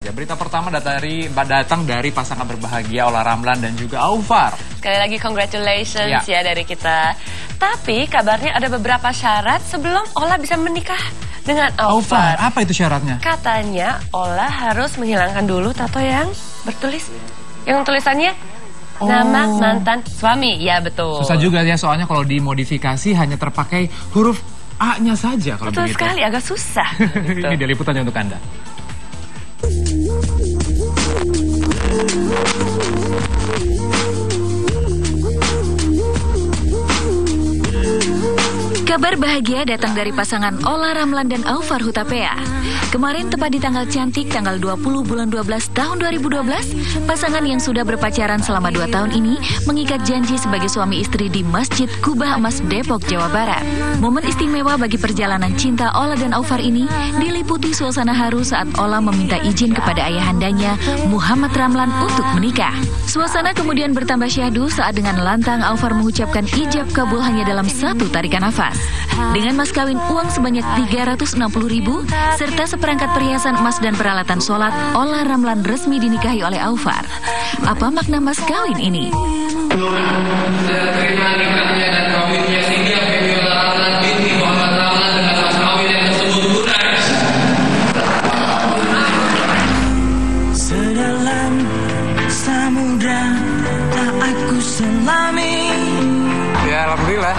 Ya, berita pertama datang dari pasangan berbahagia Ola Ramlan dan juga Aufar. Sekali lagi congratulations ya dari kita. Tapi kabarnya ada beberapa syarat sebelum Ola bisa menikah dengan Aufar. Apa itu syaratnya? Katanya Ola harus menghilangkan dulu tato yang bertulis, yang tulisannya nama mantan suami. Ya betul. Susah juga ya, soalnya kalau dimodifikasi hanya terpakai huruf A-nya saja kalau betul begitu. Sekali, agak susah. Gitu. Ini dia liputannya untuk Anda. Kabar bahagia datang dari pasangan Ola Ramlan dan Aufar Hutapea. Kemarin tepat di tanggal cantik tanggal 20 bulan 12 tahun 2012, pasangan yang sudah berpacaran selama 2 tahun ini mengikat janji sebagai suami istri di Masjid Kubah Emas Depok, Jawa Barat. Momen istimewa bagi perjalanan cinta Ola dan Aufar ini diliputi suasana haru saat Ola meminta izin kepada ayahandanya Muhammad Ramlan untuk menikah. Suasana kemudian bertambah syahdu saat dengan lantang Aufar mengucapkan ijab kabul hanya dalam 1 tarikan nafas. Dengan mas kawin uang sebanyak 360.000 serta seperangkat perhiasan emas dan peralatan sholat, Ola Ramlan resmi dinikahi oleh Aufar. Apa makna mas kawin ini? Saya terima nikahnya dan kawinnya Sindia binti Ola Ramlan binti Muhammad Ramlan dengan mas kawin yang tersebut tunai. Sedalam samudra tak aku selami. Ya alhamdulillah,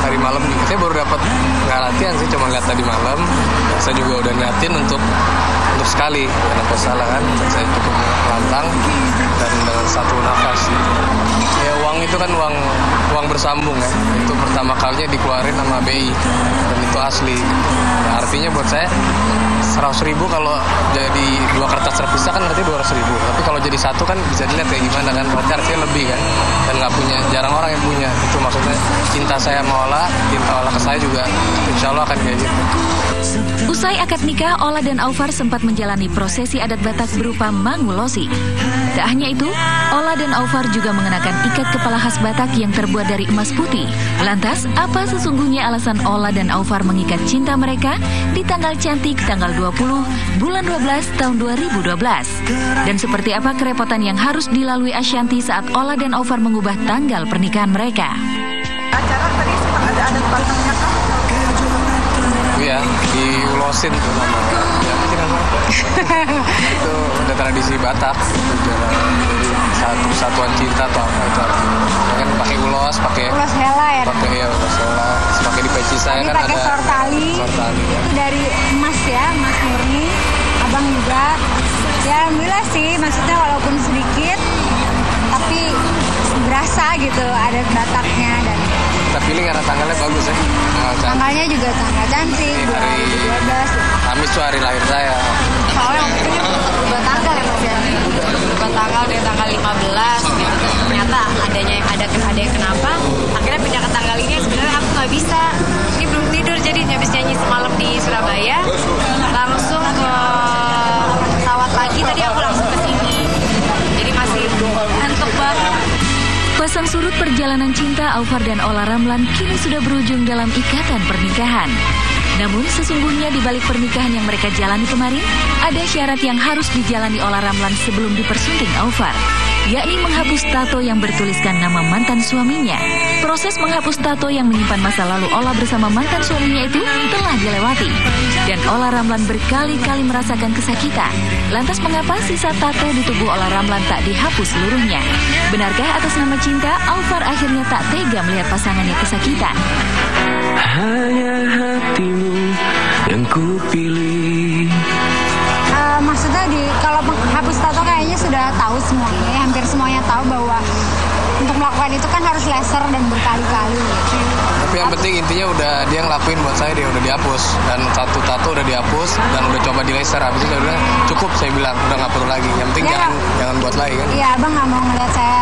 tadi malam juga saya baru dapat nggak latihan sih, cuma lihat tadi malam. Saya juga udah niatin untuk sekali, kenapa salah kan? Saya cukup lantang dan dengan 1 nafas. Ya uang itu kan uang bersambung ya. Itu pertama kalinya dikeluarin sama BI dan itu asli. Ya, artinya buat saya 100.000 kalau jadi 2 kertas terpisah kan berarti 200.000. Tapi kalau jadi 1 kan bisa dilihat kayak gimana kan, berarti artinya lebih kan. Dan nggak punya, jarang orang yang punya. Itu maksudnya cinta saya sama Ola, cinta Ola ke saya juga insya Allah akan kayak gitu. Usai akad nikah, Ola dan Aufar sempat menjalani prosesi adat Batak berupa mangulosi. Tak hanya itu, Ola dan Aufar juga mengenakan ikat kepala khas Batak yang terbuat dari emas putih. Lantas, apa sesungguhnya alasan Ola dan Aufar mengikat cinta mereka di tanggal cantik tanggal 20 bulan 12 tahun 2012? Dan seperti apa kerepotan yang harus dilalui Ashanti saat Ola dan Aufar mengubah tanggal pernikahan mereka? Acara tadi sempat ada adat Bataknya kan? Iya, diulosin tuh namanya. Ya mungkin apa? Itu udah tradisi Batak. Jadi satu kesatuan cinta atau apa itu artinya. Kan pakai ulos, pakai Ulos hela ya? Pakai ya ulos hela. Pakai di peci saya ini kan pakai ada sortali. Sortali ya. Itu dari emas ya, emas murni. Abang juga. Ya alhamdulillah sih, maksudnya walaupun sedikit, tapi berasa gitu adat Bataknya dan kita pilih karena tanggalnya bagus ya. tanggalnya juga tanggal cantik, 2012. Kamis tuh hari lahir saya. Soalnya waktu itu berubah tanggal ya Mas ya. Berubah tanggal dari tanggal 15 gitu. Ternyata ada yang kenapa akhirnya pindah ke tanggal ini. Sebenarnya aku nggak bisa. Ini belum tidur jadi habis nyanyi semalam di Surabaya langsung ke pesawat lagi. Tadi aku langsung ke sini. Jadi masih ngantuk banget. Pasang surut perjalanan cinta Aufar dan Ola Ramlan kini sudah berujung dalam ikatan pernikahan. Namun sesungguhnya di balik pernikahan yang mereka jalani kemarin, ada syarat yang harus dijalani Ola Ramlan sebelum dipersunting Aufar, yakni menghapus tato yang bertuliskan nama mantan suaminya. Proses menghapus tato yang menyimpan masa lalu Ola bersama mantan suaminya itu telah dilewati. Dan Ola Ramlan berkali-kali merasakan kesakitan. Lantas mengapa sisa tato di tubuh Ola Ramlan tak dihapus seluruhnya? Benarkah atas nama cinta, Aufar akhirnya tak tega melihat pasangannya kesakitan? Hanya hatimu yang kupilih. Maksudnya kalau menghapus tato kayaknya sudah tahu semuanya, hampir semuanya tahu bahwa untuk melakukan itu kan harus laser dan berkali-kali. Tapi yang penting intinya udah dia ngelakuin buat saya, dia udah dihapus dan satu tato udah dihapus dan udah coba di laser. Habis itu udah cukup, saya bilang udah nggak perlu lagi. Yang penting jangan buat lagi kan. Iya, abang nggak mau ngeliat saya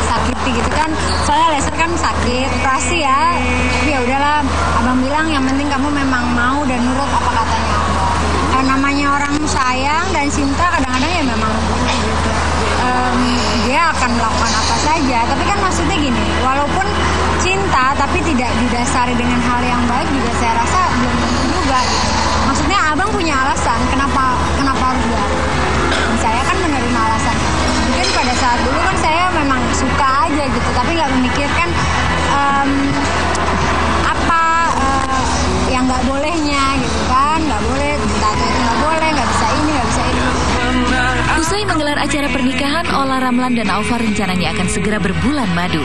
sakiti gitu kan. Soalnya laser kan sakit, operasi ya. Tapi ya udahlah, abang bilang yang penting kamu memang mau dan nurut apa katanya abang. Namanya orang sayang dan cinta kadang-kadang ya memang gitu. Dia akan melakukan apa saja. Tapi kan maksudnya gini, walaupun cinta tapi tidak didasari dengan hal yang baik juga saya rasa belum tentu juga. Maksudnya abang punya alasan kenapa harus dia. Usai menggelar acara pernikahan, Ola Ramlan dan Alvar rencananya akan segera berbulan madu.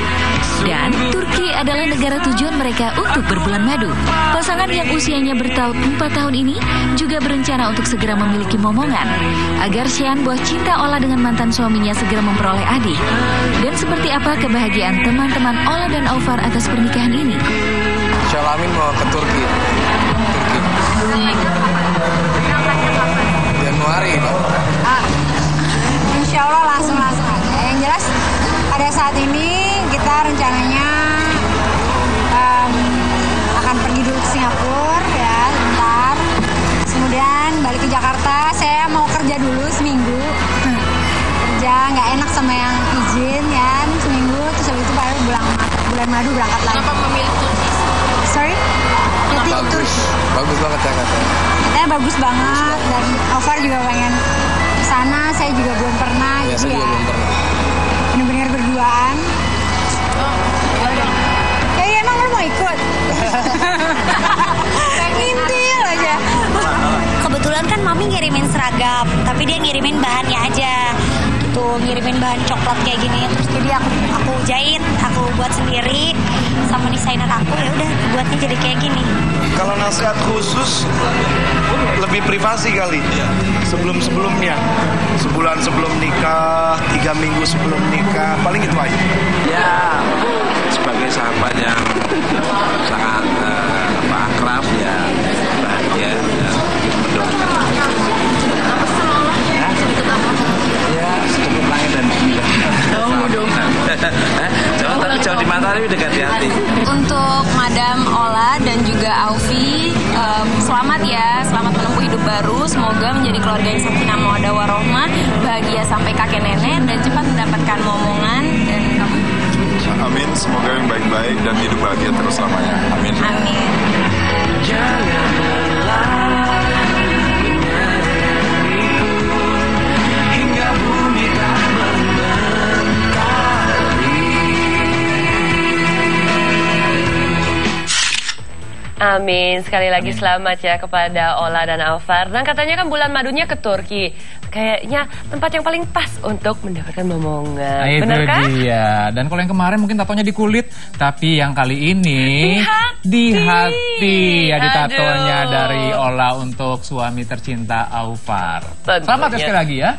Dan Turki adalah negara tujuan mereka untuk berbulan madu. Pasangan yang usianya bertaut 4 tahun ini juga berencana untuk segera memiliki momongan agar Sean, buah cinta Ola dengan mantan suaminya, segera memperoleh adik. Dan seperti apa kebahagiaan teman-teman Ola dan Alvar atas pernikahan ini? Syalamin mau ke Turki. Januari, Pak. Insya Allah langsung aja. Yang jelas pada saat ini kita rencananya akan pergi dulu ke Singapura ya sebentar. Kemudian balik ke Jakarta. Saya mau kerja dulu seminggu. Kerja nggak enak sama yang izin ya seminggu. Terus habis itu baru bulan madu berangkat lagi. Kenapa memilih Turki? Sorry? Bagus banget ya katanya. Katanya bagus banget dan Alvar juga pengen kesana, saya juga belum pernah. Ya, jadi saya juga belum pernah. Bener-bener berduaan. Ya emang lu mau ikut? Ngintil aja. Kebetulan kan mami ngirimin seragam, tapi dia ngirimin bahannya aja. Gitu, ngirimin bahan coklat kayak gini. Terus jadi aku jahit, aku buat sendiri sama desainer aku, ya udah buatnya jadi kayak gini. Kalau nasihat khusus lebih privasi kali sebelumnya, sebulan sebelum nikah, 3 minggu sebelum nikah, paling itu aja. Ya, sebagai sahabat yang sangat akrab ya, bahagia dan mendoakan. Ya, secukup langit dan bumi. Jauh di mata tapi dekat di hati. Untuk Madam Ola dan juga Aufi, selamat ya, selamat menempuh hidup baru. Semoga menjadi keluarga yang sakinah mawaddah warohmah, bahagia sampai kakek nenek dan cepat mendapatkan momongan dan amin, semoga yang baik-baik dan hidup bahagia terus selamanya. Amin. Amin. Amin. Sekali lagi selamat ya kepada Ola dan Alvar. Dan katanya kan bulan madunya ke Turki. Kayaknya tempat yang paling pas untuk mendapatkan momongan. Nah, benar kan? Iya. Dan kalau yang kemarin mungkin tatonya di kulit, tapi yang kali ini di hati. Ya, ditatonya dari Ola untuk suami tercinta Alvar. Selamat sekali lagi ya.